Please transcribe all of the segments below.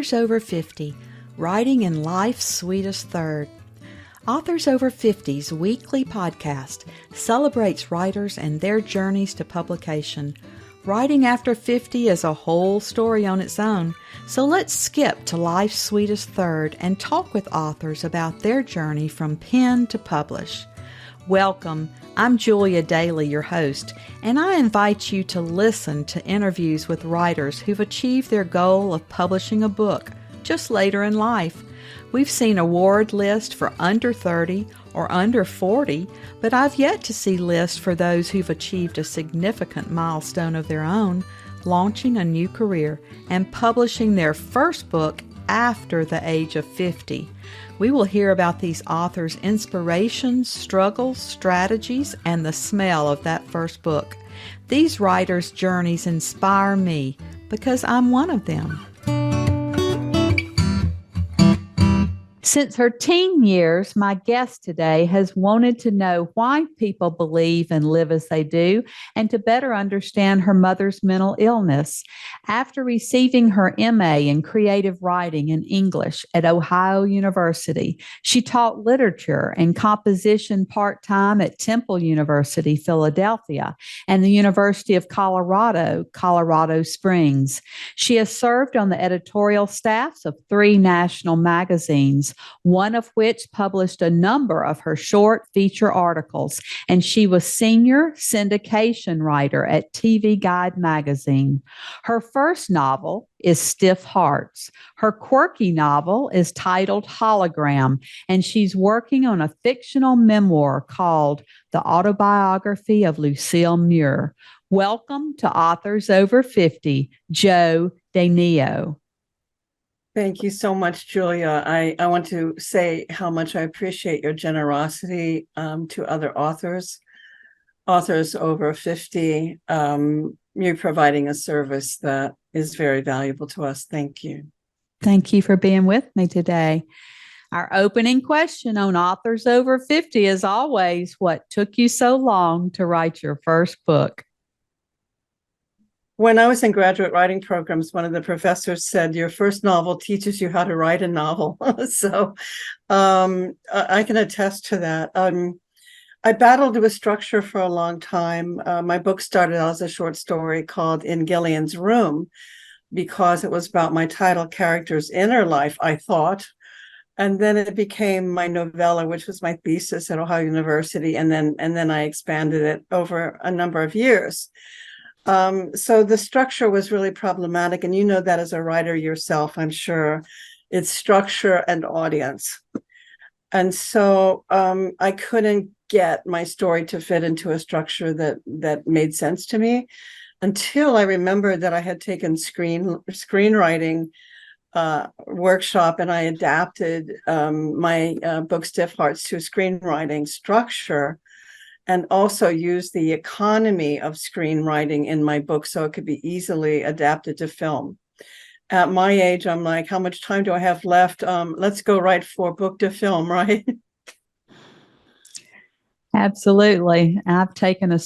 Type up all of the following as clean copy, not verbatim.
Authors Over 50, Writing in Life's Sweetest Third. Authors Over 50's weekly podcast celebrates writers and their journeys to publication. Writing after 50 is a whole story on its own, so let's skip to life's sweetest third and talk with authors about their journey from pen to publish. Welcome. I'm Julia Daly, your host, and I invite you to listen to interviews with writers who've achieved their goal of publishing a book just later in life. We've seen award lists for under 30 or under 40, but I've yet to see lists for those who've achieved a significant milestone of their own, launching a new career and publishing their first book after the age of 50. We will hear about these authors' inspirations, struggles, strategies, and the smell of that first book. These writers' journeys inspire me because I'm one of them. Since her teen years, my guest today has wanted to know why people believe and live as they do and to better understand her mother's mental illness. After receiving her MA in creative writing and English at Ohio University, she taught literature and composition part-time at Temple University, Philadelphia, and the University of Colorado, Colorado Springs. She has served on the editorial staffs of 3 national magazines, one of which published a number of her short feature articles, and she was Senior Syndication Writer at TV Guide magazine. Her first novel is Stiff Hearts. Her Quirky novel is titled Hologram, and she's working on a fictional memoir called The Autobiography of Lucille Muhr. Welcome to Authors Over 50, Jo Deniau. Thank you so much, Julia. I want to say how much I appreciate your generosity to other authors over 50. You're providing a service that is very valuable to us. Thank you. Thank you for being with me today. Our opening question on Authors Over 50 is always, what took you so long to write your first book? When I was in graduate writing programs, one of the professors said, your first novel teaches you how to write a novel. So I can attest to that. I battled with structure for a long time. My book started out as a short story called In Gillian's Room, because it was about my title character's inner life, I thought. And then it became my novella, which was my thesis at Ohio University. And then I expanded it over a number of years. So the structure was really problematic. And you know that as a writer yourself, I'm sure. It's structure and audience. And so I couldn't get my story to fit into a structure that made sense to me until I remembered that I had taken screenwriting workshop, and I adapted my book Stiff Hearts to screenwriting structure, and also used the economy of screenwriting in my book so it could be easily adapted to film. At my age, I'm like, how much time do I have left? Let's go right for book to film, right? Absolutely. I've taken a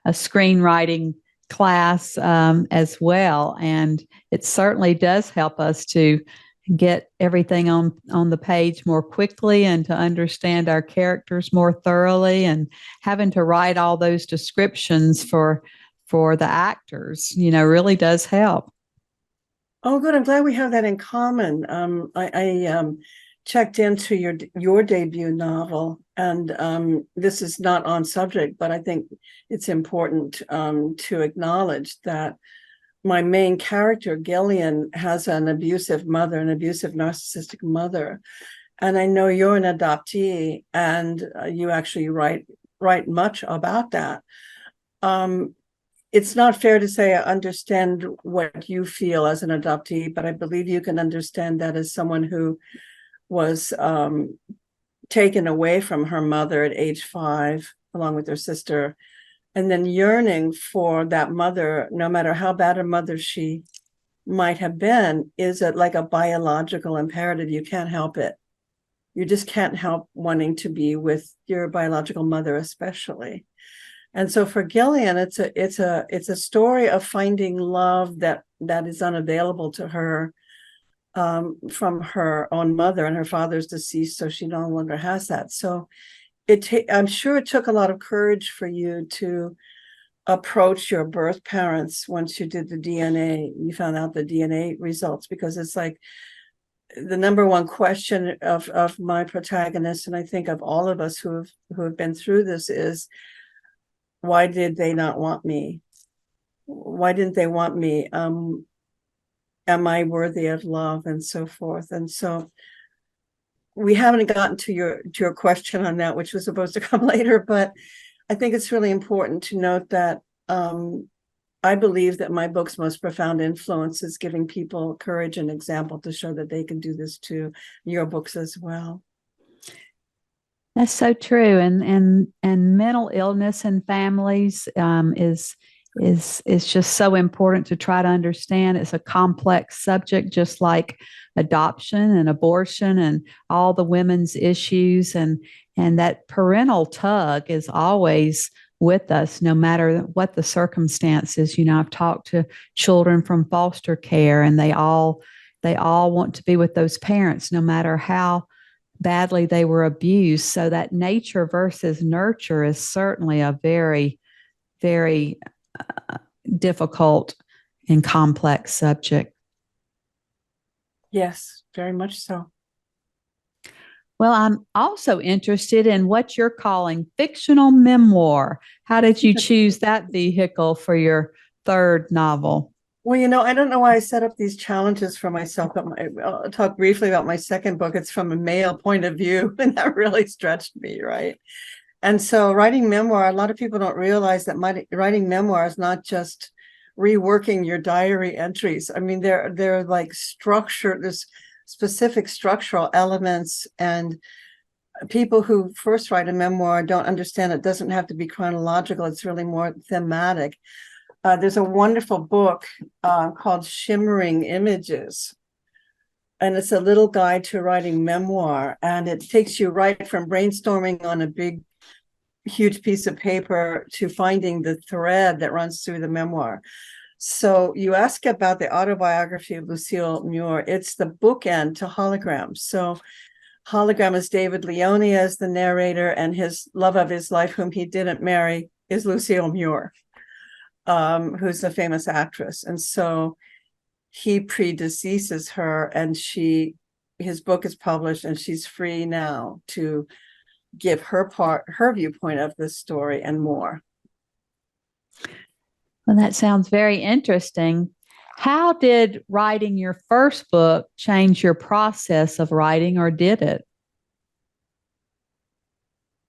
screenwriting class as well, and it certainly does help us to get everything on the page more quickly and to understand our characters more thoroughly, and having to write all those descriptions for the actors, really does help. Oh, good. I'm glad we have that in common. I checked into your debut novel, and this is not on subject, but I think it's important to acknowledge that my main character, Gillian, has an abusive mother, an abusive narcissistic mother. And I know you're an adoptee, and you actually write much about that. It's not fair to say I understand what you feel as an adoptee, but I believe you can understand that as someone who was taken away from her mother at age 5, along with her sister, and then yearning for that mother, no matter how bad a mother she might have been, is like a biological imperative. You can't help it. You just can't help wanting to be with your biological mother, especially. And so for Gillian, it's a story of finding love that is unavailable to her from her own mother, and her father's deceased, so she no longer has that. So I'm sure it took a lot of courage for you to approach your birth parents once you did the DNA. You found out the DNA results, because it's like the number one question of my protagonist, and I think of all of us who have been through this, is why did they not want me? Why didn't they want me? Am I worthy of love, and so forth? And so we haven't gotten to your question on that, which was supposed to come later, but I think it's really important to note that I believe that my book's most profound influence is giving people courage and example to show that they can do this too. Your books as well. That's so true, and mental illness in families is just so important to try to understand. It's a complex subject, just like adoption and abortion and all the women's issues, and that parental tug is always with us, no matter what the circumstances. I've talked to children from foster care, and they all want to be with those parents, no matter how badly they were abused. So that nature versus nurture is certainly a very, very difficult and complex subject. Yes, very much so. Well, I'm also interested in what you're calling fictional memoir. How did you choose that vehicle for your third novel? Well, I don't know why I set up these challenges for myself, but I'll talk briefly about my second book. It's from a male point of view, and that really stretched me, right? And so writing memoir, a lot of people don't realize that writing memoir is not just reworking your diary entries. I mean, they're like structured, there's specific structural elements, and people who first write a memoir don't understand it doesn't have to be chronological. It's really more thematic. There's a wonderful book called Shimmering Images, and it's a little guide to writing memoir, and it takes you right from brainstorming on a big, huge piece of paper to finding the thread that runs through the memoir. So you ask about the Autobiography of Lucille Muhr. It's the bookend to Hologram. So Hologram is David Leone as the narrator, and his love of his life, whom he didn't marry, is Lucille Muhr, who's a famous actress. And so he predeceases her, and his book is published, and she's free now to give her viewpoint of this story and more. Well, that sounds very interesting. How did writing your first book change your process of writing, or did it?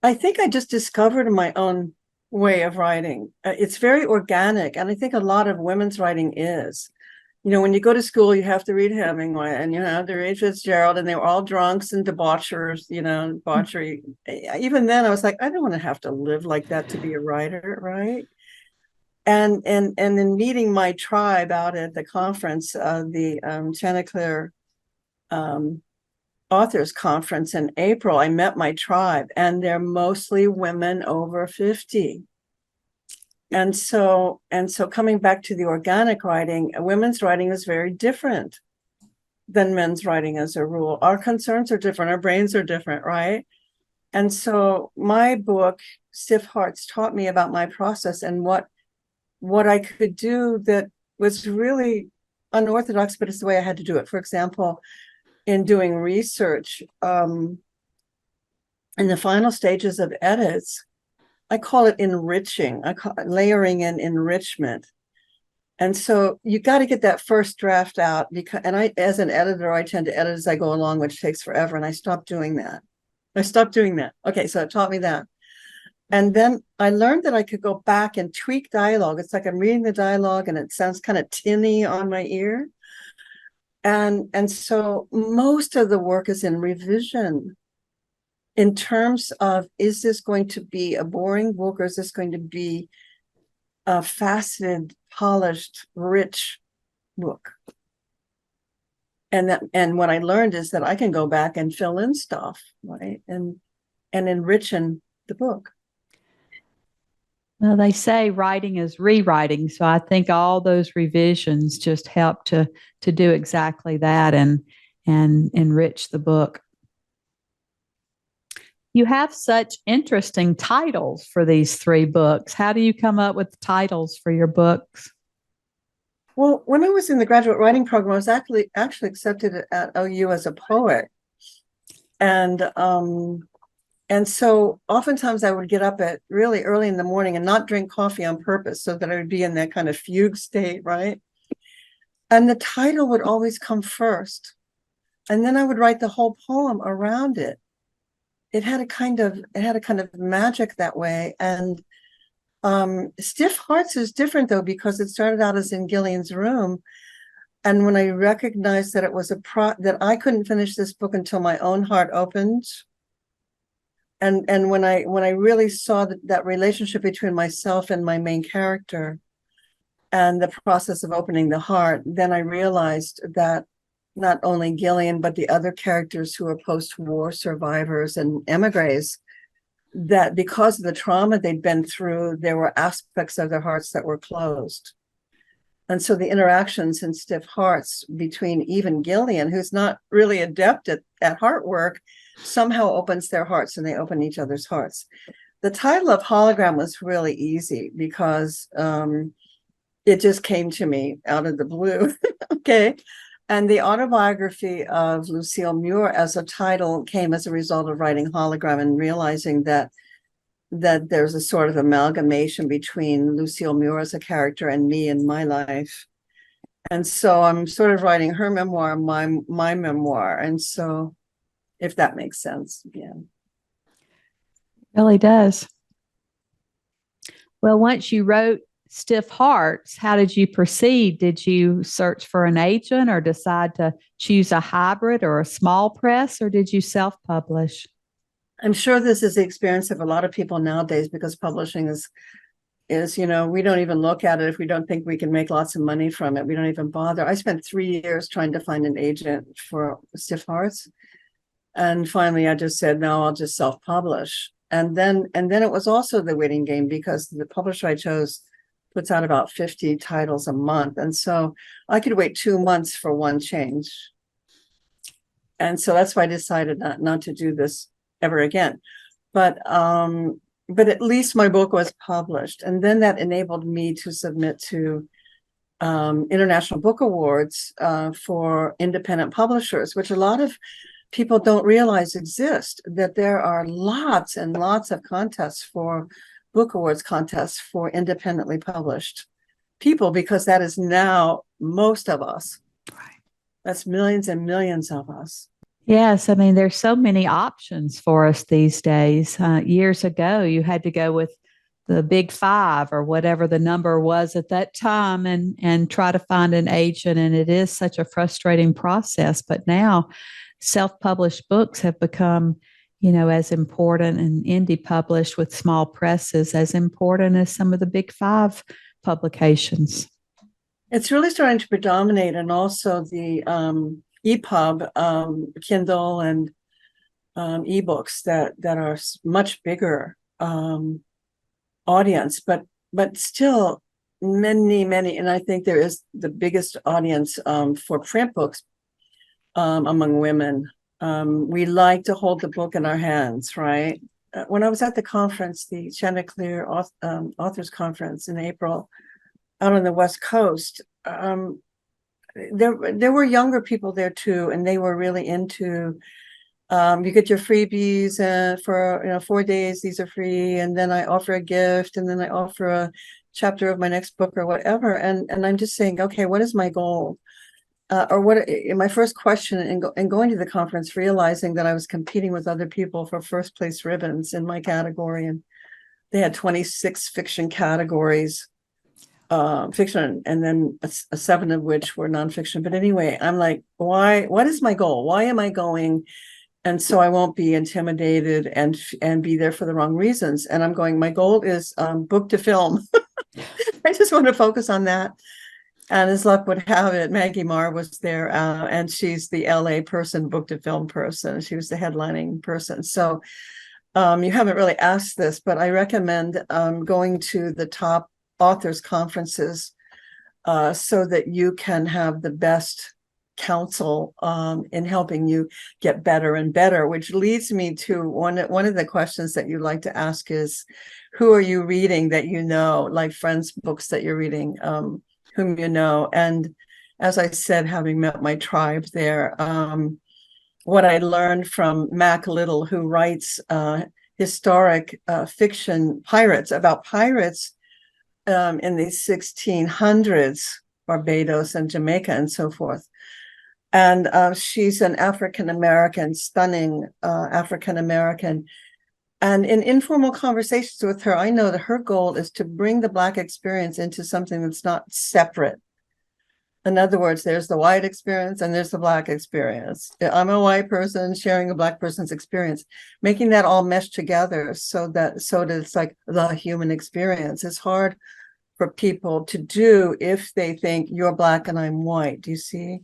I think I just discovered my own way of writing. It's very organic, and I think a lot of women's writing is. When you go to school, you have to read Hemingway, and you have to read Fitzgerald, and they were all drunks and debauchers, debauchery. Even then, I was like, I don't want to have to live like that to be a writer, right? And in meeting my tribe out at the conference, the Chanticleer Authors Conference in April, I met my tribe, and they're mostly women over 50. And so coming back to the organic writing, women's writing is very different than men's writing as a rule. Our concerns are different, our brains are different, right? And so my book, Stiff Hearts, taught me about my process and what I could do that was really unorthodox, but it's the way I had to do it. For example, in doing research, in the final stages of edits, I call it enriching. I call it layering and enrichment. And so you got to get that first draft out, because, and I, as an editor, I tend to edit as I go along, which takes forever. And I stopped doing that. Okay, so it taught me that. And then I learned that I could go back and tweak dialogue. It's like I'm reading the dialogue and it sounds kind of tinny on my ear. And so most of the work is in revision in terms of, is this going to be a boring book, or is this going to be a faceted, polished, rich book? And what I learned is that I can go back and fill in stuff, right? And enrich in the book. Well, they say writing is rewriting, so I think all those revisions just help to do exactly that and enrich the book. You have such interesting titles for these three books. How do you come up with titles for your books? Well, when I was in the graduate writing program, I was actually accepted at OU as a poet. And so oftentimes I would get up at really early in the morning and not drink coffee on purpose so that I would be in that kind of fugue state, right? And the title would always come first. And then I would write the whole poem around it. It had a kind of magic that way. And Stiff Hearts is different though, because it started out as In Gillian's Room. And when I recognized that it was that I couldn't finish this book until my own heart opened. And when I really saw that relationship between myself and my main character and the process of opening the heart, then I realized that not only Gillian, but the other characters who are post-war survivors and emigres, that because of the trauma they'd been through, there were aspects of their hearts that were closed. And so the interactions in Stiff Hearts between even Gillian, who's not really adept at heart work, somehow opens their hearts and they open each other's hearts. The title of Hologram was really easy because it just came to me out of the blue. Okay. And the Autobiography of Lucille Muhr as a title came as a result of writing Hologram and realizing that there's a sort of amalgamation between Lucille Muhr as a character and me in my life. And so I'm sort of writing her memoir, my memoir. And so if that makes sense, yeah. It really does. Well, once you wrote Stiff Hearts, how did you proceed? Did you search for an agent or decide to choose a hybrid or a small press, or did you self-publish? I'm sure this is the experience of a lot of people nowadays, because publishing is, we don't even look at it if we don't think we can make lots of money from it. We don't even bother. I spent 3 years trying to find an agent for Stiff Hearts. And finally I just said, no, I'll just self-publish. And then it was also the waiting game, because the publisher I chose puts out about 50 titles a month. And so I could wait 2 months for one change. And so that's why I decided not to do this ever again. But at least my book was published. And then that enabled me to submit to international book awards for independent publishers, which a lot of people don't realize exist, that there are lots and lots of contests for book awards contests for independently published people, because that is now most of us. Right. That's millions and millions of us. Yes, I mean, there's so many options for us these days. Years ago, you had to go with the big five or whatever the number was at that time and try to find an agent. And it is such a frustrating process. But now self-published books have become, as important, and indie published with small presses as important as some of the big five publications. It's really starting to predominate, and also the EPUB, Kindle, and ebooks that are much bigger audience, but still many, and I think there is the biggest audience for print books among women. We like to hold the book in our hands, right? When I was at the conference, the Chanticleer Authors Conference in April, out on the West Coast, there were younger people there too, and they were really into, you get your freebies for 4 days, these are free, and then I offer a gift, and then I offer a chapter of my next book or whatever, and I'm just saying, okay, what is my goal? Or what my first question in going to the conference, realizing that I was competing with other people for first place ribbons in my category, and they had 26 fiction categories, fiction, and then 7 of which were nonfiction. But anyway, I'm like, what is my goal? Why am I going? And so I won't be intimidated and be there for the wrong reasons. And I'm going, my goal is book to film. I just want to focus on that. And as luck would have it, Maggie Marr was there, and she's the LA person, book to film person. She was the headlining person. So You haven't really asked this, but I recommend going to the top authors conferences so that you can have the best counsel in helping you get better and better, which leads me to one of the questions that you like to ask is, who are you reading that you know, like friends' books that you're reading, whom you know? And as I said, having met my tribe there, what I learned from Mac Little, who writes historic fiction about pirates in the 1600s, Barbados and Jamaica and so forth. And she's an African-American, stunning African-American. And in informal conversations with her, I know that her goal is to bring the Black experience into something that's not separate. In other words, there's the white experience and there's the Black experience. I'm a white person sharing a Black person's experience, making that all mesh together so that it's like the human experience. It's hard for people to do if they think you're Black and I'm white. Do you see?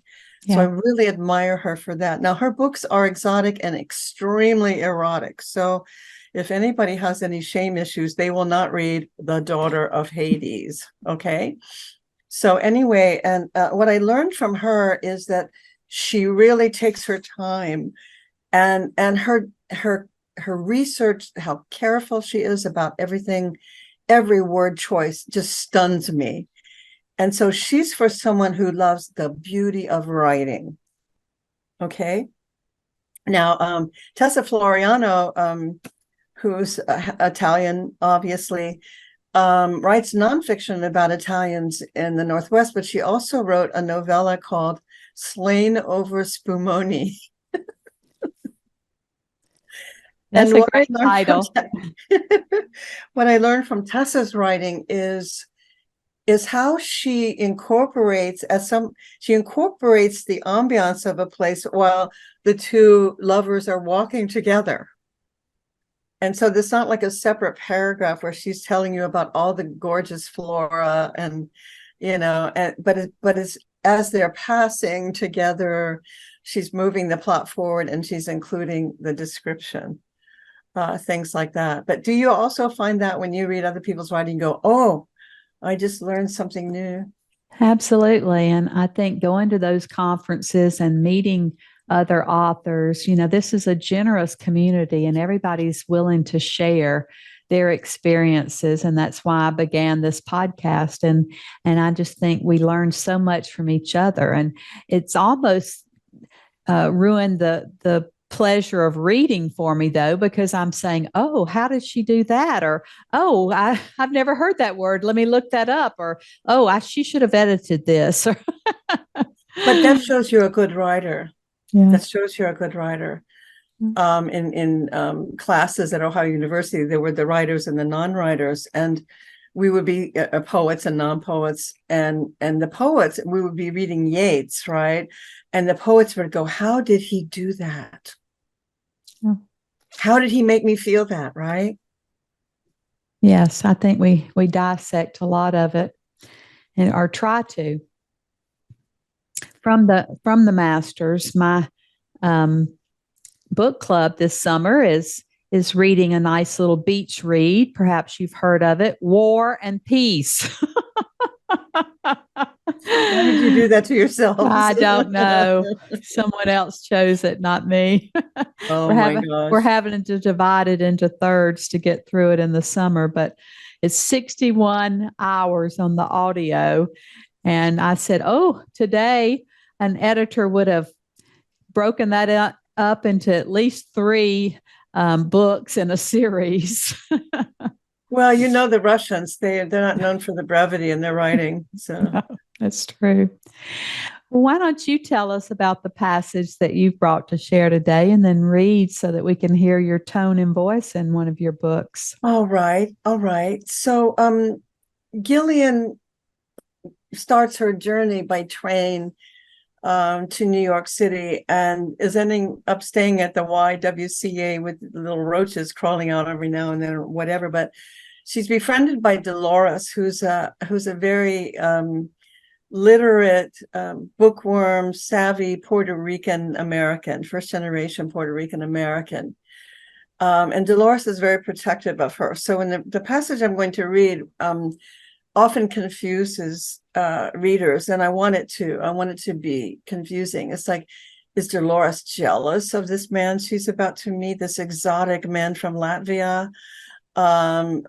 Yeah. So I really admire her for that. Now, her books are exotic and extremely erotic. So if anybody has any shame issues, they will not read The Daughter of Hades. Okay. So anyway, and what I learned from her is that she really takes her time, and her research, how careful she is about everything, every word choice just stuns me. And so she's for someone who loves the beauty of writing. Okay. Now, Tessa Floriano, who's Italian, obviously, writes nonfiction about Italians in the Northwest, but she also wrote a novella called Slain Over Spumoni. That's a great title. What I learned from Tessa's writing is how she incorporates the ambiance of a place while the two lovers are walking together. And so there's not like a separate paragraph where she's telling you about all the gorgeous flora and, but it's as they're passing together, she's moving the plot forward and she's including the description, things like that. But do you also find that when you read other people's writing, you go, oh, I just learned something new? Absolutely. And I think going to those conferences and meeting other authors, this is a generous community and everybody's willing to share their experiences. And that's why I began this podcast. And I just think we learn so much from each other. And it's almost ruined the pleasure of reading for me, though, because I'm saying, oh, how did she do that? Or, oh, I've never heard that word. Let me look that up. Or, oh, she should have edited this. But that shows you're a good writer. Yeah. That shows you're a good writer. In classes at Ohio University, there were the writers and the non-writers, and we would be poets and non-poets, and the poets, we would be reading Yeats, right? And the poets would go, how did he do that? Yeah. How did he make me feel that, right? Yes, I think we dissect a lot of it, or try to. From the masters, my book club this summer is reading a nice little beach read. Perhaps you've heard of it, War and Peace. Why did you do that to yourself? I don't know. Someone else chose it, not me. Oh my gosh. We're having to divide it into thirds to get through it in the summer, but it's 61 hours on the audio. And I said, oh, today an editor would have broken that up into at least 3 books in a series. Well, the Russians, they're not known for the brevity in their writing. So no, that's true. Why don't you tell us about the passage that you've brought to share today and then read so that we can hear your tone and voice in one of your books? All right. So Gillian starts her journey by train to New York City and is ending up staying at the YWCA with little roaches crawling out every now and then or whatever. But she's befriended by Dolores, who's a very literate, bookworm, savvy Puerto Rican American, first generation Puerto Rican American. And Dolores is very protective of her. So in the passage I'm going to read often confuses readers, and I want it to be confusing. It's like, is Dolores jealous of this man she's about to meet, this exotic man from Latvia? And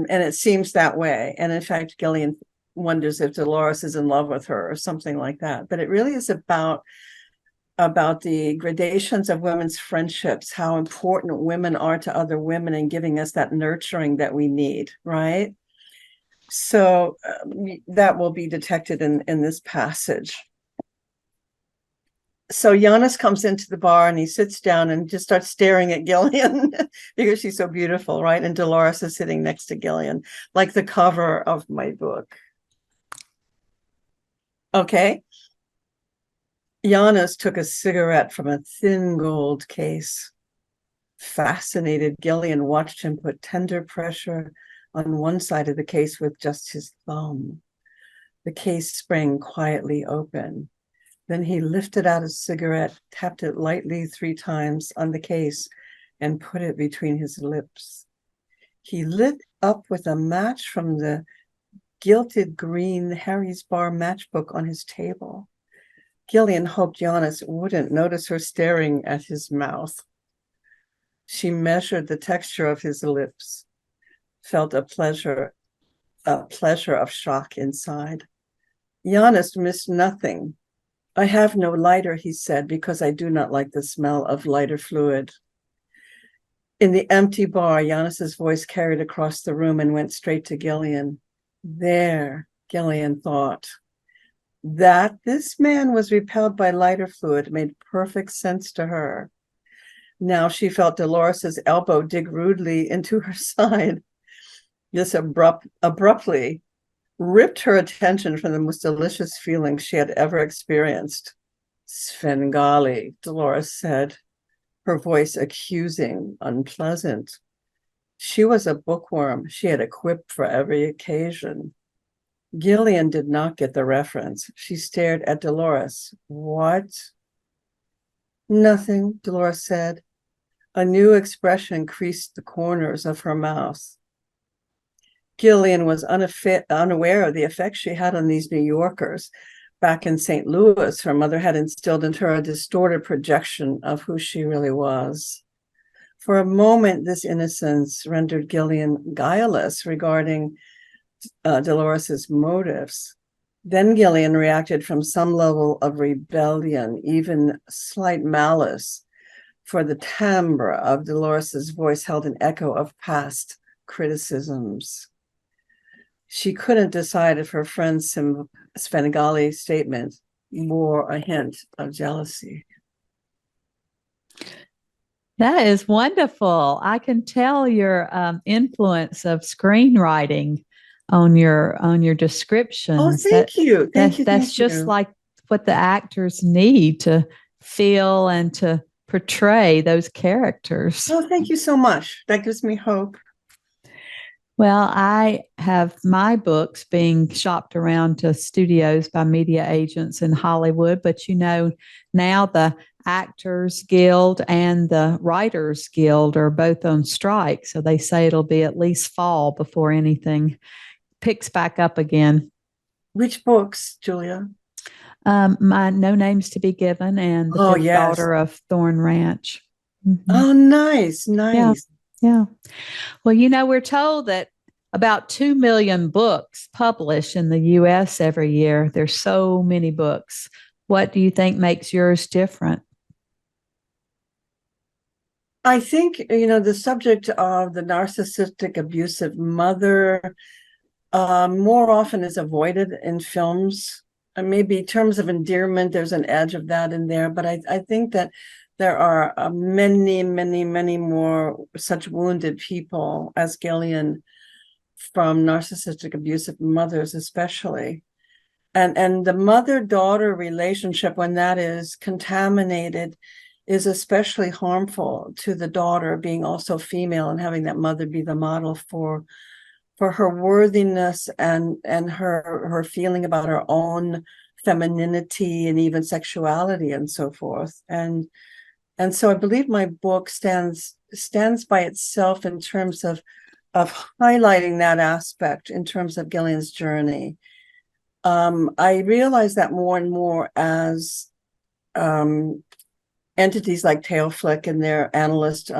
it seems that way. And in fact, Gillian wonders if Dolores is in love with her or something like that. But it really is about the gradations of women's friendships, how important women are to other women and giving us that nurturing that we need, right? So that will be detected in this passage. So Giannis comes into the bar and he sits down and just starts staring at Gillian because she's so beautiful, right? And Dolores is sitting next to Gillian, like the cover of my book. Okay. Giannis took a cigarette from a thin gold case. Fascinated, Gillian watched him put tender pressure on one side of the case with just his thumb. The case sprang quietly open. Then he lifted out a cigarette, tapped it lightly 3 times on the case, and put it between his lips. He lit up with a match from the gilded green Harry's Bar matchbook on his table. Gillian hoped Giannis wouldn't notice her staring at his mouth. She measured the texture of his lips, felt a pleasure of shock inside. Giannis missed nothing. I have no lighter, he said, because I do not like the smell of lighter fluid. In the empty bar, Giannis's voice carried across the room and went straight to Gillian. There, Gillian thought. That this man was repelled by lighter fluid made perfect sense to her. Now she felt Dolores's elbow dig rudely into her side. This abruptly ripped her attention from the most delicious feelings she had ever experienced. Svengali, Dolores said, her voice accusing, unpleasant. She was a bookworm. She had a quip for every occasion. Gillian did not get the reference. She stared at Dolores. What? Nothing, Dolores said. A new expression creased the corners of her mouth. Gillian was unaware of the effect she had on these New Yorkers. Back in St. Louis, her mother had instilled into her a distorted projection of who she really was. For a moment, this innocence rendered Gillian guileless regarding Dolores's motives. Then Gillian reacted from some level of rebellion, even slight malice, for the timbre of Dolores's voice held an echo of past criticisms. She couldn't decide if her friend's Svengali statement bore a hint of jealousy. That is wonderful. I can tell your influence of screenwriting on your descriptions. Oh, thank you. That's just like what the actors need to feel and to portray those characters. Oh, thank you so much. That gives me hope. Well, I have my books being shopped around to studios by media agents in Hollywood, but now the Actors Guild and the Writers Guild are both on strike. So they say it'll be at least fall before anything picks back up again. Which books, Julia? My No Names to Be Given and The Fifth Daughter of Thorn Ranch. Mm-hmm. Oh, nice. Yeah. Well, we're told that about 2 million books published in the U.S. every year. There's so many books. What do you think makes yours different? I think, the subject of the narcissistic, abusive mother more often is avoided in films. And maybe terms of endearment, there's an edge of that in there. But I think that there are many, many, many more such wounded people as Gillian from narcissistic abusive mothers, especially. And the mother-daughter relationship, when that is contaminated, is especially harmful to the daughter being also female and having that mother be the model for her worthiness and her feeling about her own femininity and even sexuality and so forth. And so I believe my book stands stands by itself in terms of highlighting that aspect in terms of Gillian's journey. I realize that more and more as entities like Teoflick and their analyst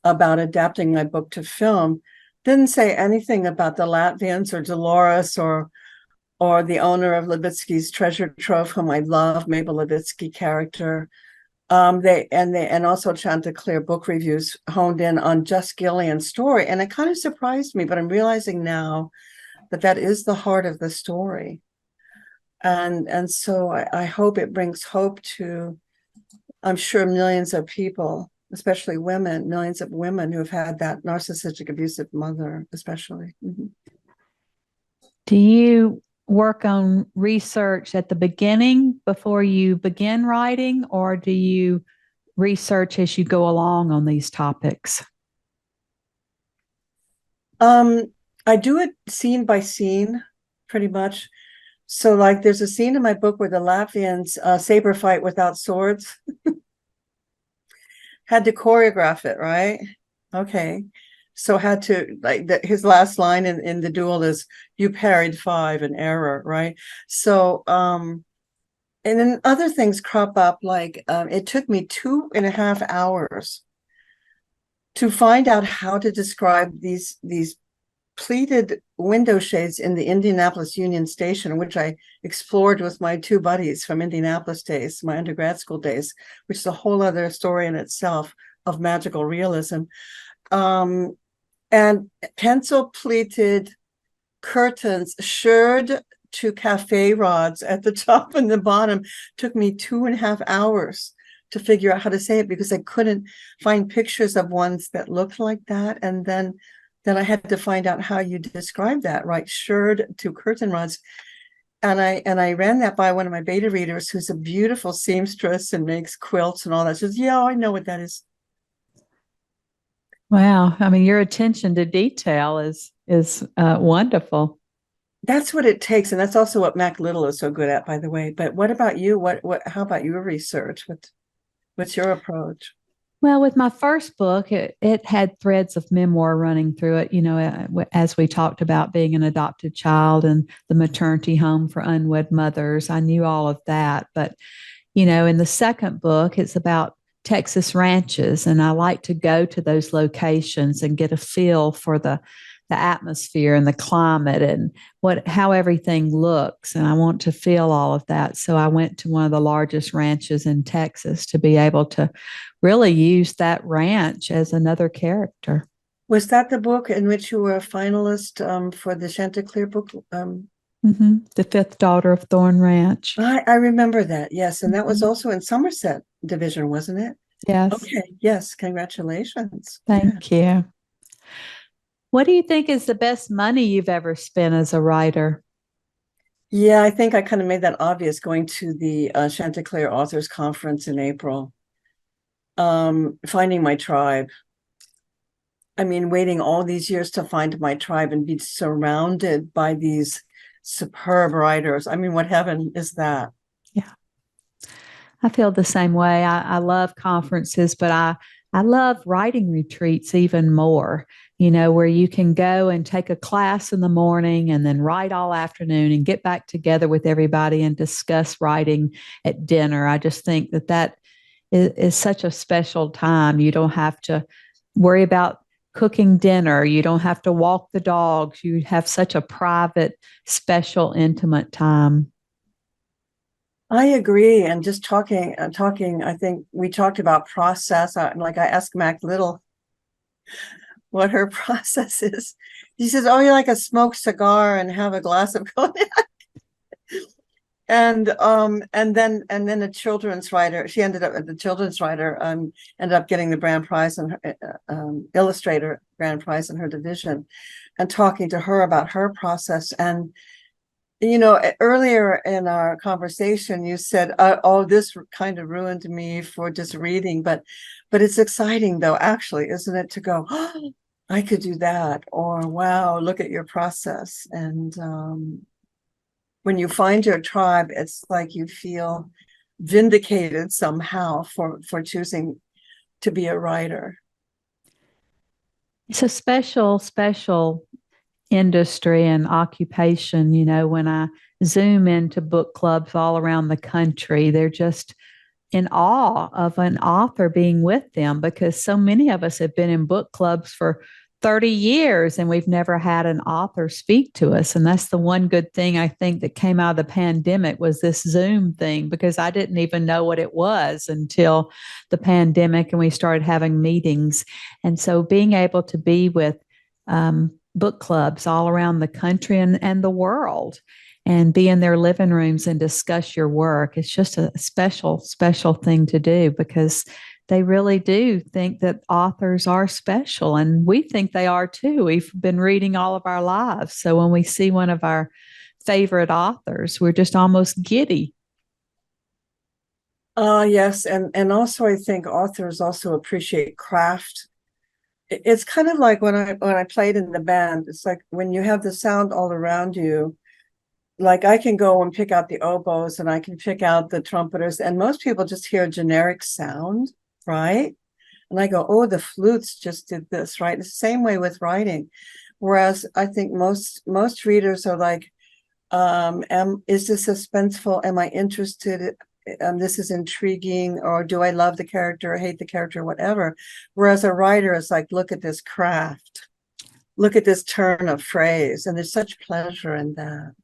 about adapting my book to film didn't say anything about the Latvians or Dolores or the owner of Levitsky's treasure trove, whom I love, Mabel Levitsky character. And also Chanticleer book reviews honed in on just Gillian's story. And it kind of surprised me, but I'm realizing now that is the heart of the story. And so I hope it brings hope to, I'm sure, millions of people, especially women, millions of women who have had that narcissistic, abusive mother, especially. Mm-hmm. Do you work on research at the beginning before you begin writing, or do you research as you go along on these topics? I do it scene by scene, pretty much. So, like, there's a scene in my book where the Latvians saber fight without swords. Had to choreograph it, right? Okay. So had to, like, his last line in the duel is, "You parried 5, an error," right? So, and then other things crop up, like it took me 2.5 hours to find out how to describe these pleated window shades in the Indianapolis Union Station, which I explored with my 2 buddies from Indianapolis days, my undergrad school days, which is a whole other story in itself of magical realism. And pencil pleated curtains shirred to cafe rods at the top and the bottom took me 2.5 hours to figure out how to say it, because I couldn't find pictures of ones that looked like that. And then I had to find out how you describe that, right? Shirred to curtain rods. And I ran that by one of my beta readers, who's a beautiful seamstress and makes quilts and all that. She says, "Yeah, I know what that is." Wow. I mean, your attention to detail is wonderful. That's what it takes. And that's also what Mac Little is so good at, by the way. But what about you? How about your research? What's your approach? Well, with my first book, it had threads of memoir running through it, as we talked about being an adopted child and the maternity home for unwed mothers. I knew all of that. But, in the second book, it's about Texas ranches. And I like to go to those locations and get a feel for the atmosphere and the climate and how everything looks. And I want to feel all of that. So I went to one of the largest ranches in Texas to be able to really use that ranch as another character. Was that the book in which you were a finalist for the Chanticleer book? The Fifth Daughter of Thorn Ranch. I remember that, yes. And that was also in Somerset Division, wasn't it? Yes. Okay, yes. Congratulations. Thank you. What do you think is the best money you've ever spent as a writer? Yeah, I think I kind of made that obvious going to the Chanticleer Authors Conference in April. Finding my tribe. I mean, waiting all these years to find my tribe and be surrounded by these superb writers. I mean, what heaven is that? Yeah. I feel the same way. I love conferences, but I love writing retreats even more, where you can go and take a class in the morning and then write all afternoon and get back together with everybody and discuss writing at dinner. I just think that is such a special time. You don't have to worry about cooking dinner. You don't have to walk the dogs. You have such a private, special, intimate time. I agree. And just talking, I think we talked about process. Like, I asked Mac Little what her process is. He says, "Oh, you like a smoked cigar and have a glass of cognac." And then a children's writer. She ended up the children's writer ended up getting the grand prize and illustrator grand prize in her division, and talking to her about her process. And earlier in our conversation, you said, "Oh, this kind of ruined me for just reading," but it's exciting, though, actually, isn't it, to go, "Oh, I could do that," or "Wow, look at your process." And when you find your tribe, it's like you feel vindicated somehow for choosing to be a writer. It's a special, special industry and occupation. When I zoom into book clubs all around the country, they're just in awe of an author being with them, because so many of us have been in book clubs for 30 years and we've never had an author speak to us. And that's the one good thing I think that came out of the pandemic, was this Zoom thing, because I didn't even know what it was until the pandemic and we started having meetings. And so being able to be with book clubs all around the country and the world, and be in their living rooms and discuss your work, it's just a special, special thing to do, because they really do think that authors are special, and we think they are too. We've been reading all of our lives. So when we see one of our favorite authors, we're just almost giddy. Yes, and also I think authors also appreciate craft. It's kind of like when I played in the band. It's like when you have the sound all around you. Like I can go and pick out the oboes and I can pick out the trumpeters, and most people just hear a generic sound, right? And I go, oh, the flutes just did this, right? It's the same way with writing. Whereas I think most readers are like, is this suspenseful? Am I interested? This is intriguing, or do I love the character or hate the character, whatever. Whereas a writer is like, look at this craft, look at this turn of phrase, and there's such pleasure in that.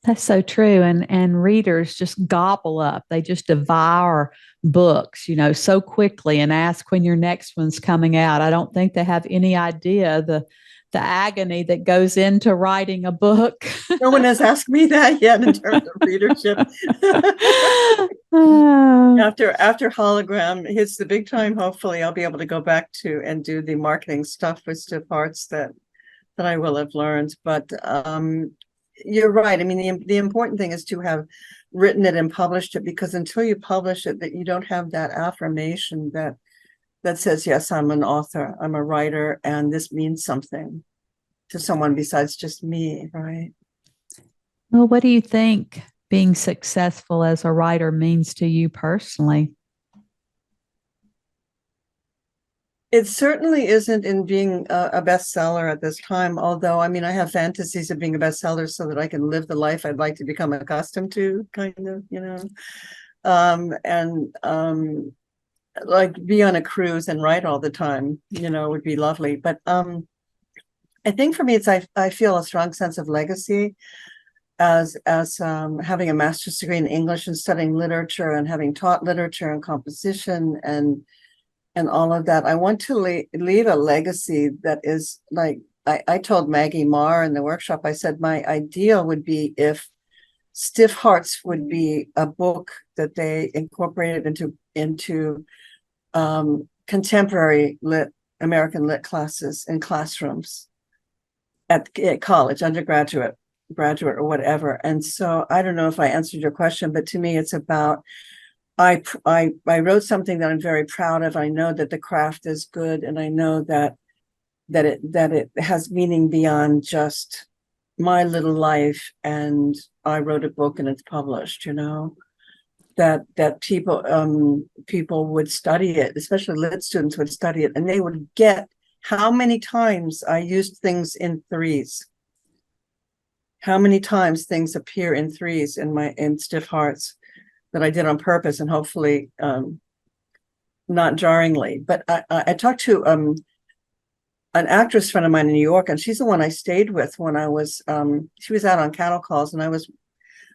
That's so true. And readers just gobble up. They just devour books, so quickly, and ask when your next one's coming out. I don't think they have any idea the agony that goes into writing a book. No one has asked me that yet in terms of readership. After Hologram hits the big time, hopefully I'll be able to go back to and do the marketing stuff with stiff hearts that I will have learned. But you're right. I mean, the important thing is to have written it and published it, because until you publish it, that you don't have that affirmation that says, yes, I'm an author, I'm a writer, and this means something to someone besides just me, right? Well, what do you think being successful as a writer means to you personally? It certainly isn't in being a bestseller at this time, although, I mean, I have fantasies of being a bestseller so that I can live the life I'd like to become accustomed to, kind of, and like be on a cruise and write all the time, would be lovely. But I think for me, I feel a strong sense of legacy as having a master's degree in English and studying literature and having taught literature and composition and all of that. I want to leave a legacy that is like, I told Maggie Marr in the workshop, I said, my ideal would be if Stiff Hearts would be a book that they incorporated into contemporary American lit classes in classrooms at college, undergraduate, graduate, or whatever. And so I don't know if I answered your question, but to me, it's about, I wrote something that I'm very proud of. I know that the craft is good, and I know that it has meaning beyond just my little life. And I wrote a book and it's published. That people would study it, especially lit students would study it, and they would get how many times I used things in threes. How many times things appear in threes in Stiff Hearts that I did on purpose, and hopefully not jarringly. But I talked to an actress friend of mine in New York, and she's the one I stayed with when I was, she was out on cattle calls, and I was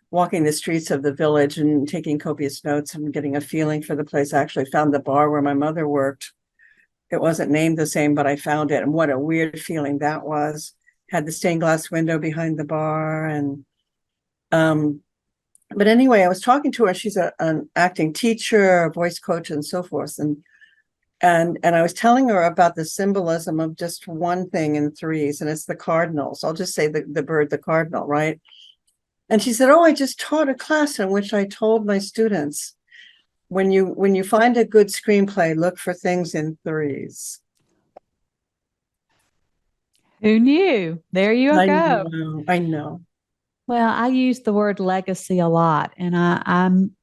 walking the streets of the village and taking copious notes and getting a feeling for the place. I actually found the bar where my mother worked. It wasn't named the same, but I found it, and what a weird feeling that was. Had the stained glass window behind the bar, and but anyway, I was talking to her. She's an acting teacher, a voice coach, and so forth. And I was telling her about the symbolism of just one thing in threes, and it's the cardinals. I'll just say the bird, the cardinal, right? And she said, "Oh, I just taught a class in which I told my students, when you find a good screenplay, look for things in threes." Who knew? There you go. I know. Well, I use the word legacy a lot, and I'm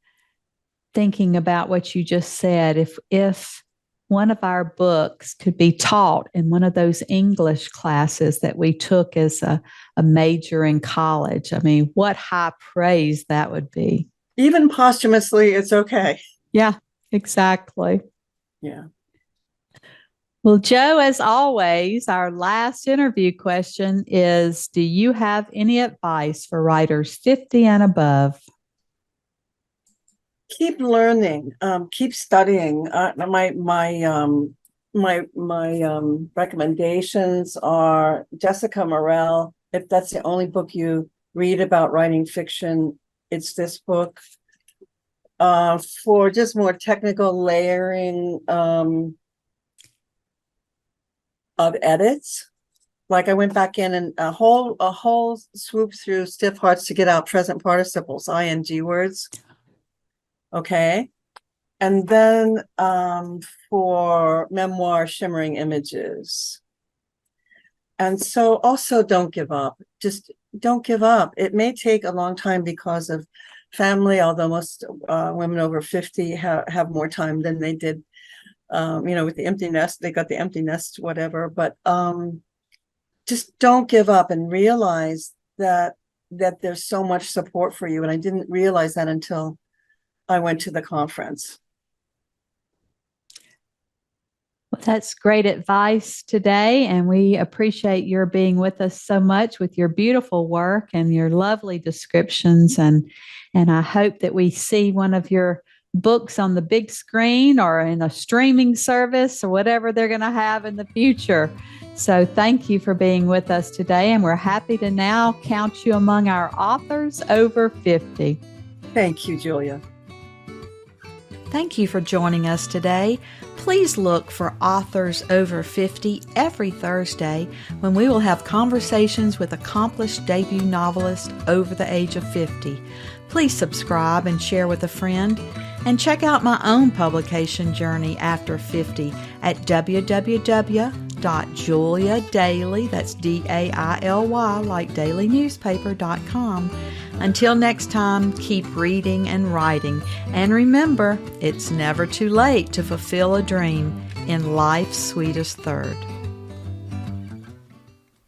thinking about what you just said. If one of our books could be taught in one of those English classes that we took as a major in college. I mean, what high praise that would be. Even posthumously, it's okay. Yeah, exactly. Yeah. Well, Joe, as always, our last interview question is, do you have any advice for writers 50 and above? Keep learning, keep studying. My recommendations are Jessica Morel. If that's the only book you read about writing fiction, it's this book. For just more technical layering of edits, like I went back in and a whole swoop through Stiff Hearts to get out present participles, ing words. Okay. And then for Memoir, Shimmering Images. And so also don't give up. Just don't give up. It may take a long time because of family, although most women over 50 have more time than they did, with the empty nest. They got the empty nest, whatever. But just don't give up and realize that there's so much support for you. And I didn't realize that until I went to the conference. Well, that's great advice today, and we appreciate your being with us so much with your beautiful work and your lovely descriptions. And I hope that we see one of your books on the big screen or in a streaming service or whatever they're going to have in the future. So thank you for being with us today, and we're happy to now count you among our authors over 50. Thank you, Julia. Thank you for joining us today. Please look for Authors Over 50 every Thursday when we will have conversations with accomplished debut novelists over the age of 50. Please subscribe and share with a friend. And check out my own publication journey after 50 at www.juliadaily, that's DAILY, like dailynewspaper.com. Until next time, keep reading and writing. And remember, it's never too late to fulfill a dream in life's sweetest third.